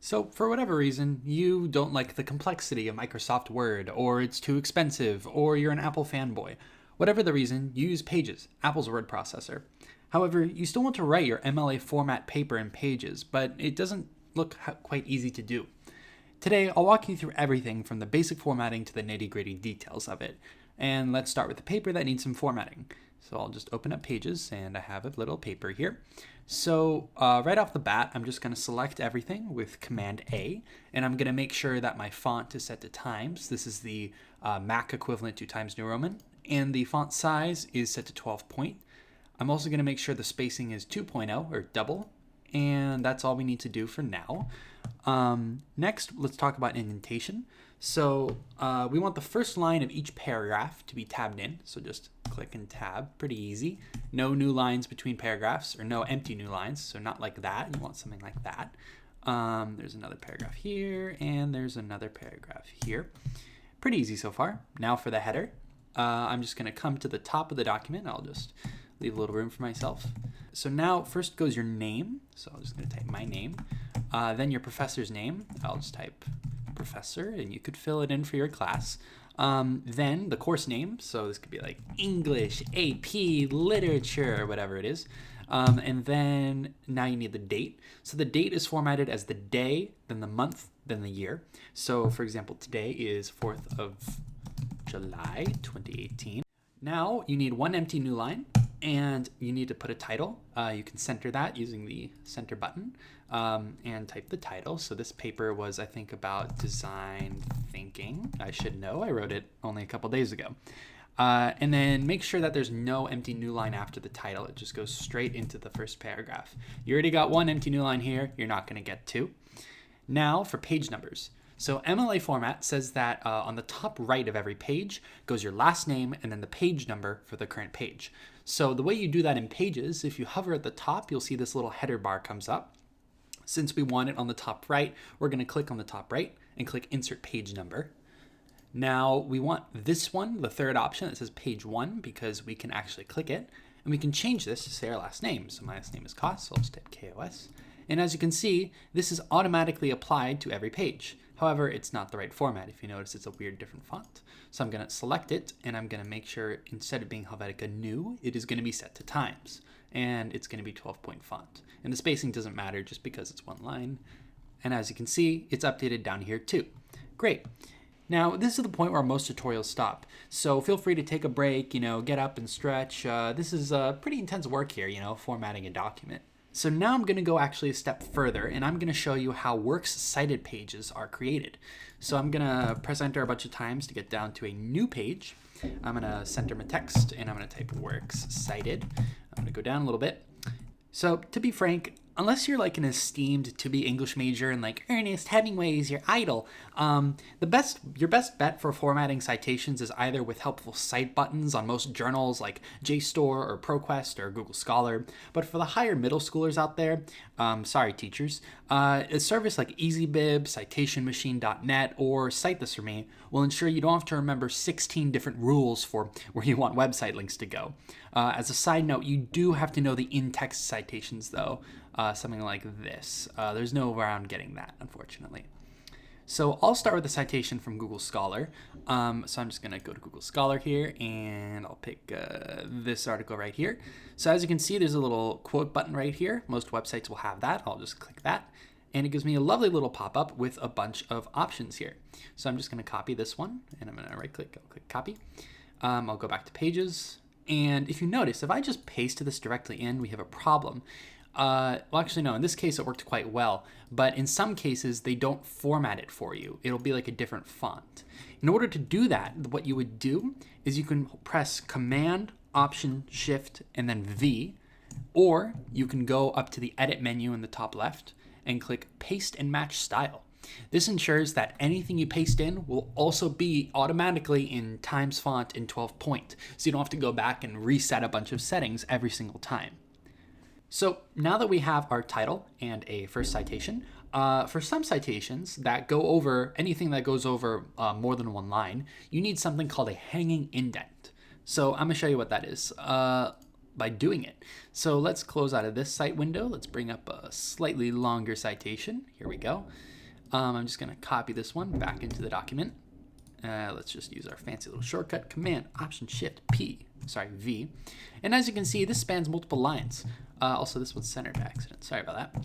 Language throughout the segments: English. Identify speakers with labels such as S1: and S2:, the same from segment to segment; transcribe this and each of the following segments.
S1: So, for whatever reason, you don't like the complexity of Microsoft Word, or it's too expensive, or you're an Apple fanboy. Whatever the reason, you use Pages, Apple's word processor. However, you still want to write your MLA format paper in Pages, but it doesn't look quite easy to do. Today, I'll walk you through everything from the basic formatting to the nitty-gritty details of it. And let's start with the paper that needs some formatting. So I'll just open up Pages, and I have a little paper here. So right off the bat, I'm just going to select everything with Command A, and I'm going to make sure that my font is set to Times. This is the Mac equivalent to Times New Roman, and the font size is set to 12 point. I'm also going to make sure the spacing is 2.0 or double, and that's all we need to do for now. Next, let's talk about indentation. So we want the first line of each paragraph to be tabbed in. So just click and tab, pretty easy. No new lines between paragraphs or no empty new lines. So not like that, you want something like that. There's another paragraph here and there's another paragraph here. Pretty easy so far. Now for the header. I'm just gonna come to the top of the document. I'll just leave a little room for myself. So now first goes your name. So I'm just gonna type my name. Then your professor's name. I'll just type professor, and you could fill it in for your class. Then the course name, so this could be like English, AP, literature, or whatever it is. And then now you need the date. So the date is formatted as the day, then the month, then the year. So for example, today is 4th of July, 2018. Now you need one empty new line, and you need to put a title. You can center that using the center button and type the title. So this paper was, I think, about design thinking. I should know. I wrote it only a couple days ago. And then make sure that there's no empty new line after the title. It just goes straight into the first paragraph. You already got one empty new line here. You're not going to get two. Now for page numbers. So MLA format says that on the top right of every page goes your last name and then the page number for the current page. So the way you do that in Pages, if you hover at the top, you'll see this little header bar comes up. Since we want it on the top right, we're going to click on the top right and click Insert Page Number. Now we want this one, the third option that says page 1, because we can actually click it. And we can change this to say our last name. So my last name is Kos, so I'll just type K-O-S. And as you can see, this is automatically applied to every page. However, it's not the right format. If you notice, it's a weird different font. So I'm going to select it, and I'm going to make sure instead of being Helvetica New, it is going to be set to Times. And it's going to be 12-point font. And the spacing doesn't matter just because it's one line. And as you can see, it's updated down here too. Great. Now, this is the point where most tutorials stop. So feel free to take a break, get up and stretch. This is pretty intense work here, formatting a document. So now I'm going to go actually a step further, and I'm going to show you how works cited pages are created. So I'm going to press enter a bunch of times to get down to a new page. I'm going to center my text, and I'm going to type works cited. I'm going to go down a little bit. So to be frank, unless you're like an esteemed to-be English major and like Ernest Hemingway is your idol, your best bet for formatting citations is either with helpful cite buttons on most journals like JSTOR or ProQuest or Google Scholar. But for the higher middle schoolers out there, sorry teachers, a service like EasyBib, CitationMachine.net, or Cite This For Me will ensure you don't have to remember 16 different rules for where you want website links to go. As a side note, you do have to know the in-text citations though. Something like this. There's no way around getting that, unfortunately. So I'll start with a citation from Google Scholar. So I'm just going to go to Google Scholar here, and I'll pick this article right here. So as you can see, there's a little quote button right here. Most websites will have that. I'll just click that, and it gives me a lovely little pop-up with a bunch of options here. So I'm just going to copy this one, and I'm going to right-click, I'll click Copy. I'll go back to Pages, and if you notice, if I just paste this directly in, we have a problem. Well, actually, no, in this case, it worked quite well, but in some cases, they don't format it for you. It'll be like a different font. In order to do that, what you would do is you can press Command, Option, Shift, and then V, or you can go up to the Edit menu in the top left and click Paste and Match Style. This ensures that anything you paste in will also be automatically in Times font in 12 point, so you don't have to go back and reset a bunch of settings every single time. So now that we have our title and a first citation, for some citations that go over anything that goes over more than one line, you need something called a hanging indent. So I'm going to show you what that is. by doing it. So let's close out of this cite window. Let's bring up a slightly longer citation. Here we go. I'm just going to copy this one back into the document. Let's just use our fancy little shortcut, Command, Option, Shift, V. And as you can see, this spans multiple lines. Also, this one's centered by accident. Sorry about that.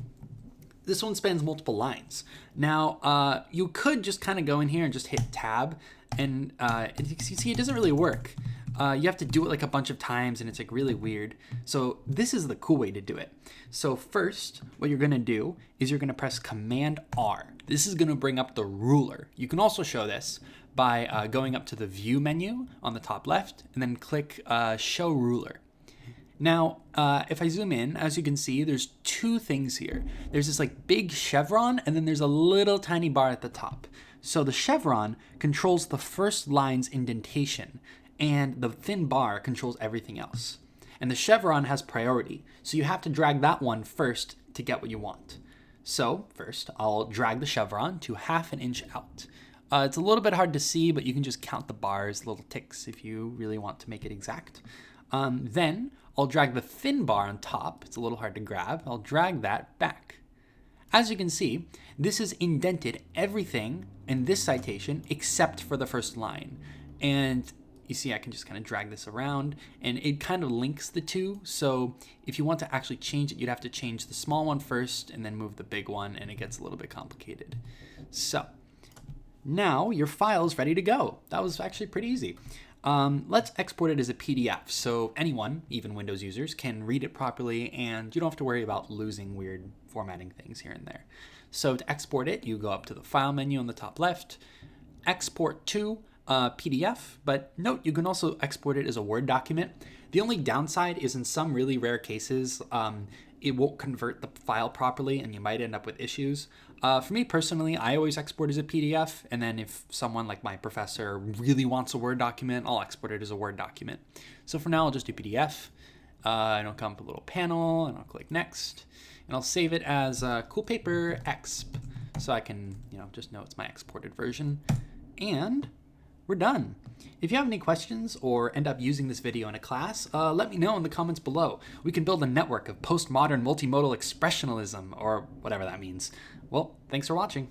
S1: This one spans multiple lines. Now, you could just kind of go in here and just hit Tab, and you can see it doesn't really work. You have to do it like a bunch of times, and it's like really weird. So this is the cool way to do it. So first, what you're gonna do is you're gonna press Command R. This is gonna bring up the ruler. You can also show this by going up to the View menu on the top left, and then click Show Ruler. Now, if I zoom in, as you can see, there's two things here. There's this like big chevron, and then there's a little tiny bar at the top. So the chevron controls the first line's indentation, and the thin bar controls everything else. And the chevron has priority, so you have to drag that one first to get what you want. So first, I'll drag the chevron to 1/2 inch out. It's a little bit hard to see, but you can just count the bars, little ticks, if you really want to make it exact. Then I'll drag the thin bar on top. It's a little hard to grab. I'll drag that back. As you can see, this has indented everything in this citation except for the first line. And you see I can just kind of drag this around, and it kind of links the two. So if you want to actually change it, you'd have to change the small one first and then move the big one, and it gets a little bit complicated. So now your file is ready to go. That was actually pretty easy. Let's export it as a PDF so anyone, even Windows users, can read it properly, and you don't have to worry about losing weird formatting things here and there. So to export it, you go up to the File menu on the top left, Export to PDF, but note you can also export it as a Word document. The only downside is in some really rare cases, it won't convert the file properly and you might end up with issues. For me personally, I always export as a PDF, and then if someone like my professor really wants a Word document, I'll export it as a Word document. So for now, I'll just do PDF, and I'll come up a little panel, and I'll click Next, and I'll save it as Cool Paper Exp, so I can, just know it's my exported version, and we're done. If you have any questions or end up using this video in a class, let me know in the comments below. We can build a network of postmodern multimodal expressionism, or whatever that means. Well, thanks for watching.